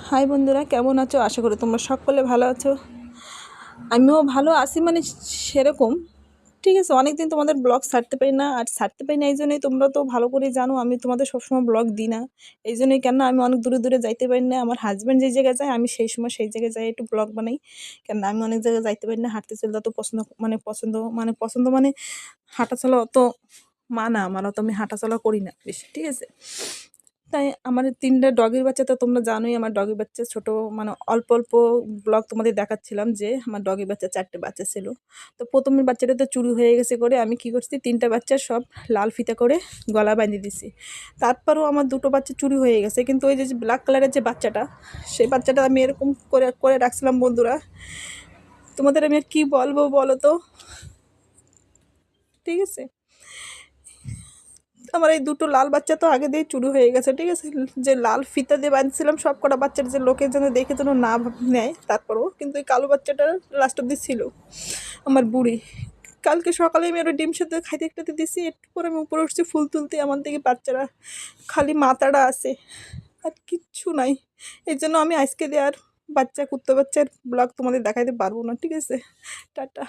High বন্ধুরা, কেমন আছো? আশা করি তোমরা সকলে ভালো আছো। আমিও ভালো আছি, মানে সেরকম ঠিক আছে। অনেকদিন তোমাদের ব্লগ ছাড়তে পারি না, আর ছাড়তে পারি না এই জন্যই, তোমরা তো ভালো করেই জানো আমি তোমাদের সবসময় ব্লগ দিই না। এই জন্যই কেন আমি অনেক দূরে দূরে যাইতে পারি না। আমার হাজব্যান্ড যে জায়গায় যায় আমি সেই সময় সেই জায়গায় যাই একটু ব্লগ বানাই। কেন আমি অনেক জায়গায় যাইতে পারি না, হাঁটতে চলতে অত পছন্দ মানে হাঁটা চলা অত মানা আমার, অত আমি হাঁটা চলা করি না বেশি, ঠিক আছে। তাই আমার ৩টা ডগির বাচ্চা, তো তোমরা জানোই আমার ডগির বাচ্চা ছোটো, মানে অল্প অল্প ব্লগ তোমাদের দেখাচ্ছিলাম যে আমার ডগির বাচ্চা 4টে বাচ্চা ছিল। তো প্রথমের বাচ্চাটা তো চুরি হয়ে গেছে করে আমি কি করছি, 3টা বাচ্চা সব লাল ফিতা করে গলা বাঁধিয়ে দিছি। তারপরেও আমার 2টো বাচ্চা চুরি হয়ে গেছে, কিন্তু ওই যে ব্ল্যাক কালারের যে বাচ্চাটা, সেই বাচ্চাটা আমি এরকম করে করে রাখছিলাম বন্ধুরা। তোমাদের আমি আর কী বলবো বলো তো, ঠিক আছে। আমার এই 2টো লাল বাচ্চা তো আগে দিয়ে চুরি হয়ে গেছে, ঠিক আছে। যে লাল ফিতা দিয়ে বাঁধছিলাম সব কটা বাচ্চার, যে লোকের যেন দেখে যেন না নেয়, তারপরেও কিন্তু এই কালো বাচ্চাটা লাস্ট অব্দি ছিল আমার বুড়ি। কালকে সকালে আমি আরও ডিম সেদ্ধ খাইতে একটাতে দিছি, একটু পরে আমি উপরে উঠছি ফুল তুলতে, আমার দিকে বাচ্চারা খালি মাথাটা আছে আর কিচ্ছু নাই। এই জন্য আমি আজকে দেওয়ার বাচ্চা কুত্তো বাচ্চার ব্লগ তোমাদের দেখাইতে পারবো না, ঠিক আছে। টাটা।